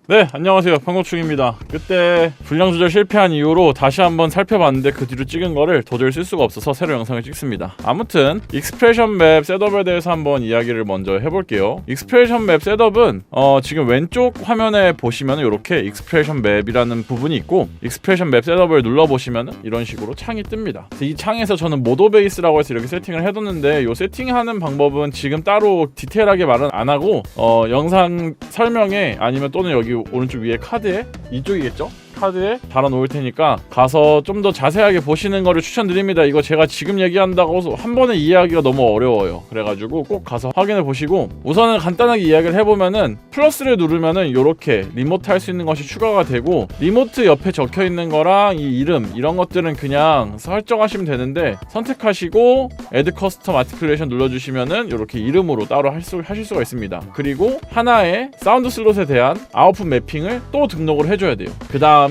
네, 안녕하세요. 평고충입니다. 그때 분량 조절 실패한 이후로 다시 한번 살펴봤는데 그 뒤로 찍은 거를 도저히 쓸 수가 없어서 새로 영상을 찍습니다. 아무튼 익스프레션 맵 셋업에 대해서 한번 이야기를 먼저 해볼게요. 익스프레션 맵 셋업은 지금 왼쪽 화면에 보시면 이렇게 익스프레션 맵이라는 부분이 있고, 익스프레션 맵 셋업을 눌러보시면 이런 식으로 창이 뜹니다. 이 창에서 저는 모도베이스라고 해서 이렇게 세팅을 해뒀는데, 이 세팅하는 방법은 지금 따로 디테일하게 말은 안 하고 영상 설명에 아니면 또는 여기 오른쪽 위에 카드에, 이쪽이겠죠? 카드에 달아놓을 테니까 가서 좀 더 자세하게 보시는 거를 추천드립니다. 이거 제가 지금 얘기한다고 한 번에 이해하기가 너무 어려워요. 그래가지고 꼭 가서 확인해 보시고, 우선은 간단하게 이야기를 해보면은 플러스를 누르면은 이렇게 리모트 할 수 있는 것이 추가가 되고, 리모트 옆에 적혀있는 거랑 이 이름 이런 것들은 그냥 설정하시면 되는데, 선택하시고 Add Custom Articulation 눌러주시면은 이렇게 이름으로 따로 하실 수가 있습니다. 그리고 하나의 사운드 슬롯에 대한 아웃풋 매핑을 또 등록을 해줘야 돼요. 그 다음에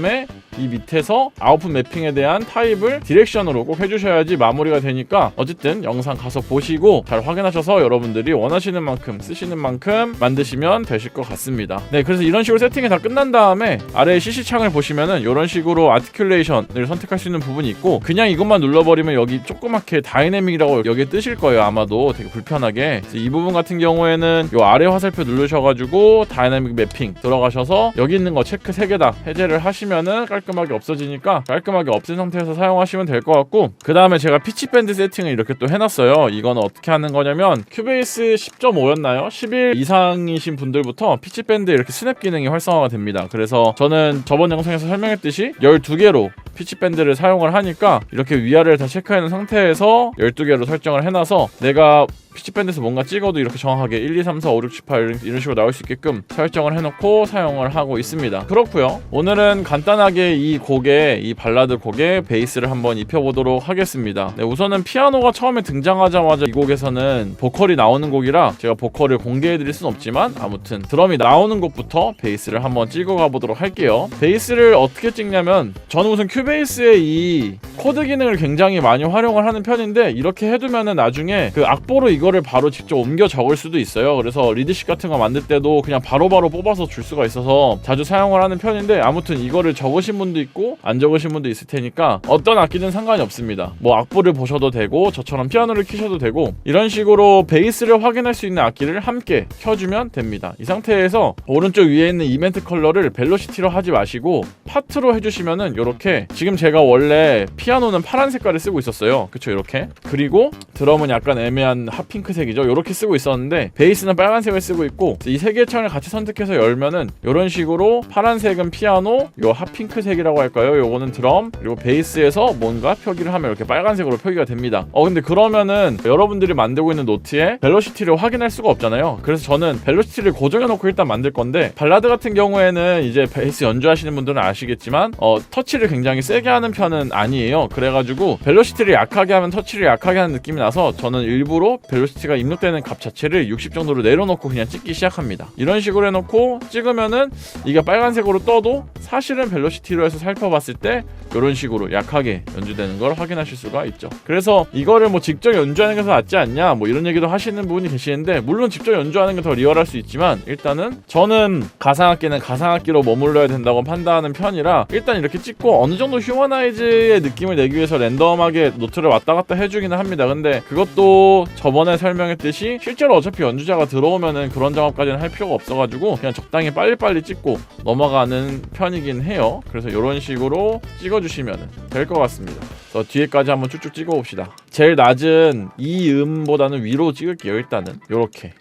이 밑에서 아웃풋 매핑에 대한 타입을 디렉션으로 꼭 해주셔야지 마무리가 되니까, 어쨌든 영상 가서 보시고 잘 확인하셔서 여러분들이 원하시는 만큼 쓰시는 만큼 만드시면 되실 것 같습니다. 네, 그래서 이런 식으로 세팅이 다 끝난 다음에 아래 CC 창을 보시면은 이런 식으로 아티큘레이션을 선택할 수 있는 부분이 있고, 그냥 이것만 눌러버리면 여기 조그맣게 다이내믹이라고 여기에 뜨실 거예요. 아마도 되게 불편하게. 그래서 이 부분 같은 경우에는 이 아래 화살표 누르셔가지고 다이내믹 매핑 들어가셔서 여기 있는 거 체크 3개 다 해제를 하시면은 깔끔하게 없어지니까 깔끔하게 없앤 상태에서 사용하시면 될 것 같고, 그 다음에 제가 피치밴드 세팅을 이렇게 또 해놨어요. 이거는 어떻게 하는 거냐면, 큐베이스 10.5였나요? 11 이상이신 분들부터 피치밴드 이렇게 스냅 기능이 활성화가 됩니다. 그래서 저는 저번 영상에서 설명했듯이 12개로 피치밴드를 사용을 하니까 이렇게 위아래를 다 체크해놓은 상태에서 12개로 설정을 해놔서 내가 피치밴드에서 뭔가 찍어도 이렇게 정확하게 1, 2, 3, 4, 5, 6, 7, 8 이런 식으로 나올 수 있게끔 설정을 해놓고 사용을 하고 있습니다. 그렇고요. 오늘은 간단하게 이 곡에, 이 발라드 곡에 베이스를 한번 입혀보도록 하겠습니다. 네, 우선은 피아노가 처음에 등장하자마자 이 곡에서는 보컬이 나오는 곡이라 제가 보컬을 공개해드릴 순 없지만, 아무튼 드럼이 나오는 곡부터 베이스를 한번 찍어가 보도록 할게요. 베이스를 어떻게 찍냐면, 저는 우선 큐베이스의 이 코드 기능을 굉장히 많이 활용을 하는 편인데, 이렇게 해두면은 나중에 그 악보로 이거를 바로 직접 옮겨 적을 수도 있어요. 그래서 리드식 같은 거 만들 때도 그냥 바로바로 뽑아서 줄 수가 있어서 자주 사용을 하는 편인데, 아무튼 이거를 적으신 분도 있고 안 적으신 분도 있을 테니까 어떤 악기든 상관이 없습니다. 뭐 악보를 보셔도 되고 저처럼 피아노를 키셔도 되고, 이런 식으로 베이스를 확인할 수 있는 악기를 함께 켜주면 됩니다. 이 상태에서 오른쪽 위에 있는 이벤트 컬러를 벨로시티로 하지 마시고 파트로 해주시면은, 이렇게 지금 제가 원래 피아노는 파란 색깔을 쓰고 있었어요. 그쵸, 이렇게. 그리고 드럼은 약간 애매한 핫핑크색이죠. 이렇게 쓰고 있었는데 베이스는 빨간색을 쓰고 있고, 이 세 개의 창을 같이 선택해서 열면은 이런 식으로 파란색은 피아노, 요 핫핑크색이라고 할까요? 요거는 드럼, 그리고 베이스에서 뭔가 표기를 하면 이렇게 빨간색으로 표기가 됩니다. 근데 그러면은 여러분들이 만들고 있는 노트에 벨로시티를 확인할 수가 없잖아요. 그래서 저는 벨로시티를 고정해놓고 일단 만들 건데, 발라드 같은 경우에는 이제 베이스 연주하시는 분들은 아시겠지만 터치를 굉장히 세게 하는 편은 아니에요. 그래가지고 벨로시티를 약하게 하면 터치를 약하게 하는 느낌이 나서 저는 일부러 벨로시티가 입력되는 값 자체를 60 정도로 내려놓고 그냥 찍기 시작합니다. 이런 식으로 해놓고 찍으면은 이게 빨간색으로 떠도 사실은 벨로시티로 해서 살펴봤을 때 이런 식으로 약하게 연주되는 걸 확인하실 수가 있죠. 그래서 이거를 뭐 직접 연주하는 게 더 낫지 않냐 뭐 이런 얘기도 하시는 분이 계시는데, 물론 직접 연주하는 게 더 리얼할 수 있지만, 일단은 저는 가상악기는 가상악기로 머물러야 된다고 판단하는 편이라 일단 이렇게 찍고 어느 정도 휴머나이즈의 느낌을 내기 위해서 랜덤하게 노트를 왔다 갔다 해주기는 합니다. 근데 그것도 저번에 설명했듯이 실제로 어차피 연주자가 들어오면은 그런 작업까지는 할 필요가 없어가지고 그냥 적당히 빨리빨리 찍고 넘어가는 편이긴 해요. 그래서 이런 식으로 찍어주시면 될 것 같습니다. 그래서 뒤에까지 한번 쭉쭉 찍어봅시다. 제일 낮은 이 음보다는 위로 찍을게요. 일단은 요렇게.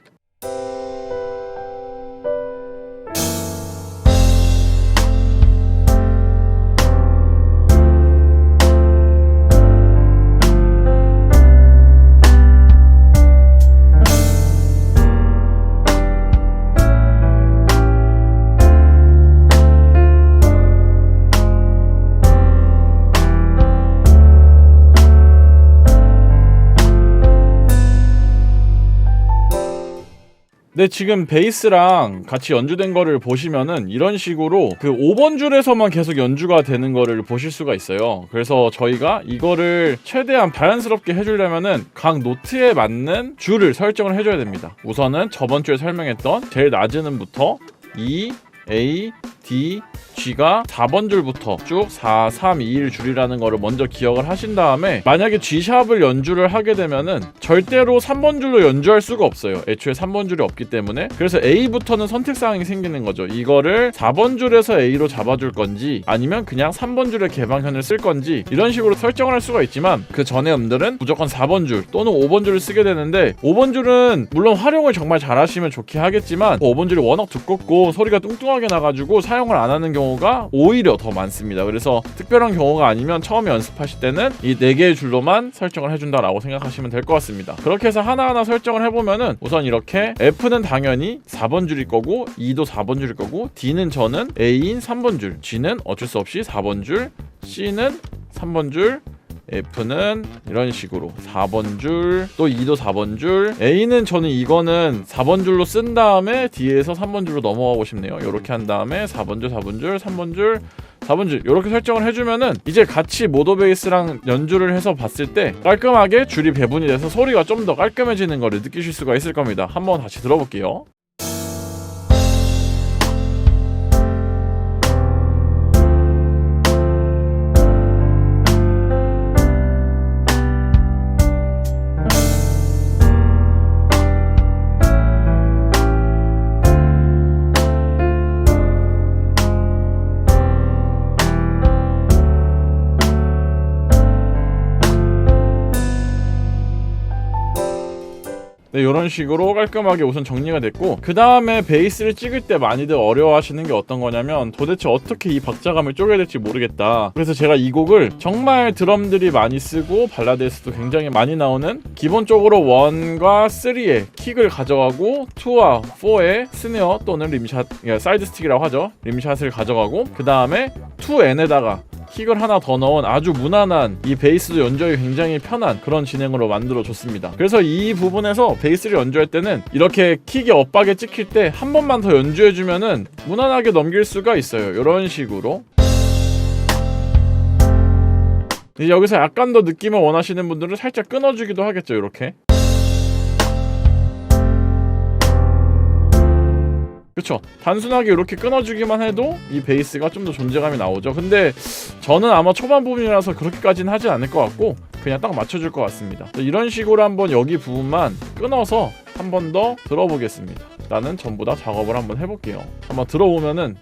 네, 지금 베이스랑 같이 연주된 거를 보시면은 이런 식으로 그 5번 줄에서만 계속 연주가 되는 거를 보실 수가 있어요. 그래서 저희가 이거를 최대한 자연스럽게 해주려면은 각 노트에 맞는 줄을 설정을 해줘야 됩니다. 우선은 저번 주에 설명했던 제일 낮은 음부터 2, A, D, G가 4번 줄부터 쭉 4, 3, 2, 1 줄이라는 거를 먼저 기억을 하신 다음에 만약에 G샵을 연주를 하게 되면은 절대로 3번 줄로 연주할 수가 없어요. 애초에 3번 줄이 없기 때문에. 그래서 A부터는 선택사항이 생기는 거죠. 이거를 4번 줄에서 A로 잡아줄 건지 아니면 그냥 3번 줄의 개방현을 쓸 건지 이런 식으로 설정을 할 수가 있지만 그 전에 음들은 무조건 4번 줄 또는 5번 줄을 쓰게 되는데 5번 줄은 물론 활용을 정말 잘하시면 좋게 하겠지만 5번 줄이 워낙 두껍고 소리가 뚱뚱하게 나가지고 사용을 안 하는 경우가 오히려 더 많습니다. 그래서 특별한 경우가 아니면 처음에 연습하실 때는 이 4개의 줄로만 설정을 해준다라고 생각하시면 될 것 같습니다. 그렇게 해서 하나하나 설정을 해보면은 우선 이렇게 F는 당연히 4번 줄일 거고 E도 4번 줄일 거고 D는 저는 A인 3번 줄, G는 어쩔 수 없이 4번 줄, C는 3번 줄, F는 이런 식으로 4번 줄, 또 E도 4번 줄, A는 저는 이거는 4번 줄로 쓴 다음에 D에서 3번 줄로 넘어가고 싶네요. 이렇게 한 다음에 4번 줄, 4번 줄, 3번 줄, 4번 줄 이렇게 설정을 해주면은 이제 같이 모더 베이스랑 연주를 해서 봤을 때 깔끔하게 줄이 배분이 돼서 소리가 좀 더 깔끔해지는 거를 느끼실 수가 있을 겁니다. 한번 다시 들어볼게요. 네, 이런 식으로 깔끔하게 우선 정리가 됐고 그 다음에 베이스를 찍을 때 많이들 어려워하시는 게 어떤 거냐면 도대체 어떻게 이 박자감을 쪼개야 될지 모르겠다. 그래서 제가 이 곡을 정말 드럼들이 많이 쓰고 발라드에서도 굉장히 많이 나오는 기본적으로 1과 3의 킥을 가져가고 2와 4의 스네어 또는 림샷, 사이드 스틱이라고 하죠. 림샷을 가져가고 그 다음에 2N에다가 킥을 하나 더 넣은 아주 무난한 이 베이스도 연주하기 굉장히 편한 그런 진행으로 만들어줬습니다. 그래서 이 부분에서 베이스를 연주할 때는 이렇게 킥이 엇박에 찍힐 때 한 번만 더 연주해주면은 무난하게 넘길 수가 있어요. 이런 식으로. 이제 여기서 약간 더 느낌을 원하시는 분들은 살짝 끊어주기도 하겠죠. 이렇게. 그쵸, 단순하게 이렇게 끊어주기만 해도 이 베이스가 좀 더 존재감이 나오죠. 근데 저는 아마 초반 부분이라서 그렇게까지는 하진 않을 것 같고 그냥 딱 맞춰줄 것 같습니다. 이런 식으로 한번 여기 부분만 끊어서 한 번 더 들어보겠습니다. 나는 전부 다 작업을 한번 해볼게요. 한번 들어보면은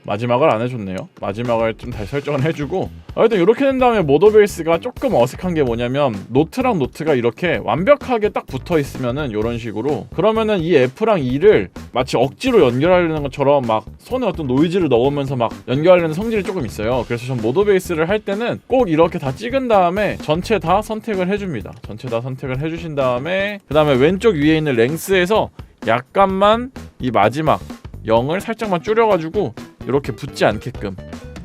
마지막을 안 해줬네요. 마지막을 좀 다시 설정을 해주고 일단 이렇게 된 다음에 모더 베이스가 조금 어색한 게 뭐냐면 노트랑 노트가 이렇게 완벽하게 딱 붙어 있으면은 이런 식으로 그러면은 이 F랑 E를 마치 억지로 연결하려는 것처럼 막 손에 어떤 노이즈를 넣으면서 막 연결하려는 성질이 조금 있어요. 그래서 전 모더 베이스를 할 때는 꼭 이렇게 다 찍은 다음에 전체 다 선택을 해줍니다. 전체 다 선택을 해주신 다음에 그 다음에 왼쪽 위에 있는 랭스에서 약간만 이 마지막 0을 살짝만 줄여가지고 이렇게 붙지 않게끔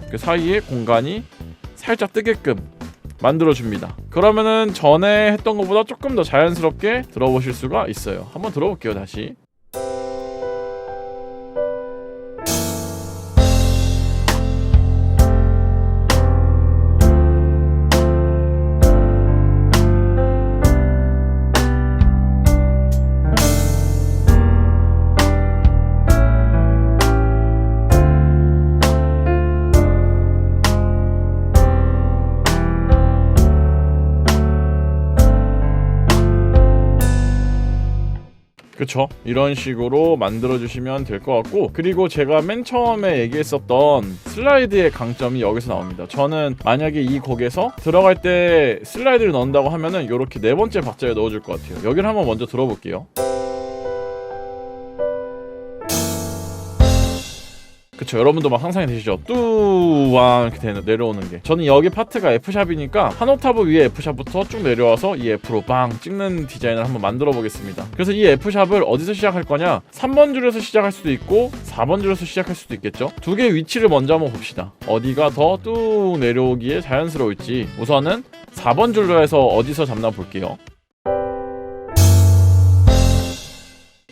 그 사이에 공간이 살짝 뜨게끔 만들어줍니다. 그러면은 전에 했던 것보다 조금 더 자연스럽게 들어보실 수가 있어요. 한번 들어볼게요. 다시. 그쵸? 이런 식으로 만들어주시면 될 것 같고 그리고 제가 맨 처음에 얘기했었던 슬라이드의 강점이 여기서 나옵니다. 저는 만약에 이 곡에서 들어갈 때 슬라이드를 넣는다고 하면은 이렇게 네 번째 박자에 넣어줄 것 같아요. 여기를 한번 먼저 들어볼게요. 그쵸, 여러분도 막 상상이 되시죠? 뚜왕 이렇게 내려오는 게. 저는 여기 파트가 F샵이니까 한 옥타브 위에 F샵부터 쭉 내려와서 이 F로 빵 찍는 디자인을 한번 만들어 보겠습니다. 그래서 이 F샵을 어디서 시작할 거냐, 3번 줄에서 시작할 수도 있고 4번 줄에서 시작할 수도 있겠죠. 두 개의 위치를 먼저 한번 봅시다. 어디가 더 뚝 내려오기에 자연스러울지. 우선은 4번 줄로 해서 어디서 잡나 볼게요.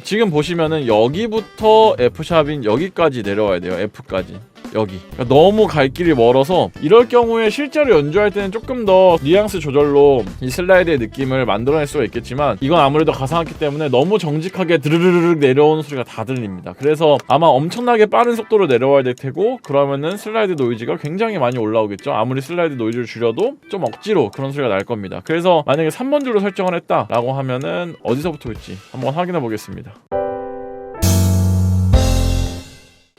지금 보시면은 여기부터 F샵인 여기까지 내려와야 돼요. F까지. 여기. 그러니까 너무 갈 길이 멀어서 이럴 경우에 실제로 연주할 때는 조금 더 뉘앙스 조절로 이 슬라이드의 느낌을 만들어낼 수가 있겠지만, 이건 아무래도 가상악기 때문에 너무 정직하게 드르르르 내려오는 소리가 다 들립니다. 그래서 아마 엄청나게 빠른 속도로 내려와야 될 테고, 그러면은 슬라이드 노이즈가 굉장히 많이 올라오겠죠. 아무리 슬라이드 노이즈를 줄여도 좀 억지로 그런 소리가 날 겁니다. 그래서 만약에 3번 줄로 설정을 했다라고 하면은 어디서부터 올지 한번 확인해 보겠습니다.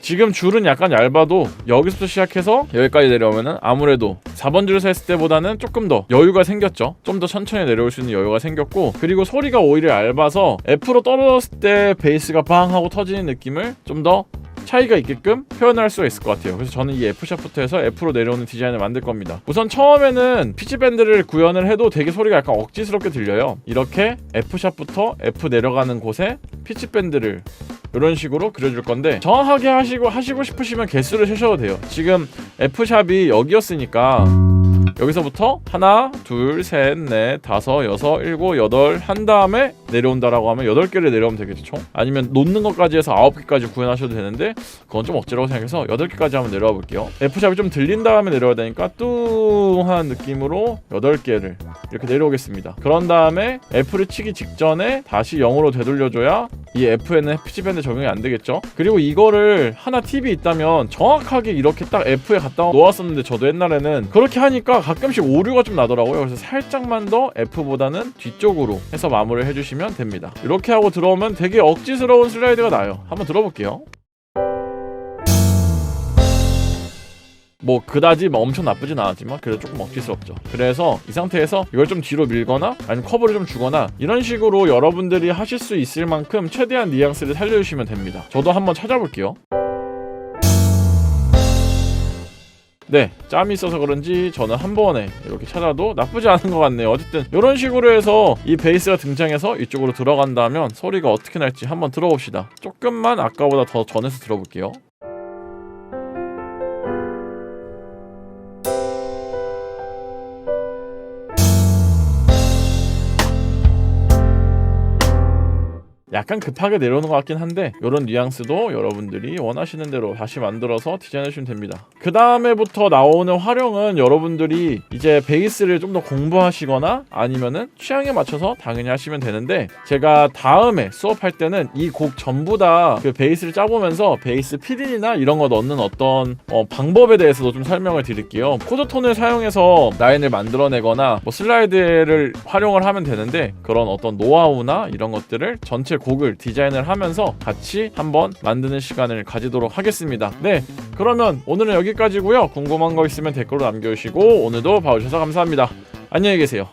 지금 줄은 약간 얇아도 여기서부터 시작해서 여기까지 내려오면은 아무래도 4번 줄에서 했을 때보다는 조금 더 여유가 생겼죠. 좀 더 천천히 내려올 수 있는 여유가 생겼고, 그리고 소리가 오히려 얇아서 F로 떨어졌을 때 베이스가 빵 하고 터지는 느낌을 좀 더 차이가 있게끔 표현할 수가 있을 것 같아요. 그래서 저는 이 F샵부터 해서 F로 내려오는 디자인을 만들 겁니다. 우선 처음에는 피치밴드를 구현을 해도 되게 소리가 약간 억지스럽게 들려요. 이렇게 F샵부터 F 내려가는 곳에 피치밴드를 이런 식으로 그려줄 건데, 정확하게 하시고 싶으시면 개수를 세셔도 돼요. 지금 F샵이 여기였으니까 여기서부터 하나, 둘, 셋, 넷, 다섯, 여섯, 일곱, 여덟 한 다음에 내려온다라고 하면 8개를 내려오면 되겠죠, 총? 아니면 놓는 것까지 해서 9개까지 구현하셔도 되는데 그건 좀 억지라고 생각해서 8개까지 한번 내려와 볼게요. F샵이 좀 들린 다음에 내려와야 되니까 뚱한 느낌으로 8개를 이렇게 내려오겠습니다. 그런 다음에 F를 치기 직전에 다시 0으로 되돌려줘야 이 F에는 피치밴드 적용이 안 되겠죠. 그리고 이거를 하나 팁이 있다면, 정확하게 이렇게 딱 F에 갖다 놓았었는데 저도 옛날에는 그렇게 하니까 가끔씩 오류가 좀 나더라고요. 그래서 살짝만 더 F보다는 뒤쪽으로 해서 마무리를 해주시면 됩니다. 이렇게 하고 들어오면 되게 억지스러운 슬라이드가 나요. 한번 들어볼게요. 뭐 그다지 엄청 나쁘진 않았지만 그래도 조금 억지스럽죠. 그래서 이 상태에서 이걸 좀 뒤로 밀거나 아니면 커브를 좀 주거나 이런 식으로 여러분들이 하실 수 있을 만큼 최대한 뉘앙스를 살려주시면 됩니다. 저도 한번 찾아볼게요. 네, 짬이 있어서 그런지 저는 한 번에 이렇게 찾아도 나쁘지 않은 것 같네요. 어쨌든 이런 식으로 해서 이 베이스가 등장해서 이쪽으로 들어간다면 소리가 어떻게 날지 한번 들어봅시다. 조금만 아까보다 더 전해서 들어볼게요. 약간 급하게 내려오는 것 같긴 한데, 이런 뉘앙스도 여러분들이 원하시는 대로 다시 만들어서 디자인해주시면 됩니다. 그 다음에부터 나오는 활용은 여러분들이 이제 베이스를 좀 더 공부하시거나 아니면은 취향에 맞춰서 당연히 하시면 되는데, 제가 다음에 수업할 때는 이 곡 전부 다 그 베이스를 짜보면서 베이스 피딩이나 이런 거 넣는 어떤 방법에 대해서도 좀 설명을 드릴게요. 코드톤을 사용해서 라인을 만들어내거나 뭐 슬라이드를 활용을 하면 되는데, 그런 어떤 노하우나 이런 것들을 전체 곡을 디자인을 하면서 같이 한번 만드는 시간을 가지도록 하겠습니다. 네, 그러면 오늘은 여기까지고요. 궁금한 거 있으면 댓글로 남겨주시고, 오늘도 봐주셔서 감사합니다. 안녕히 계세요.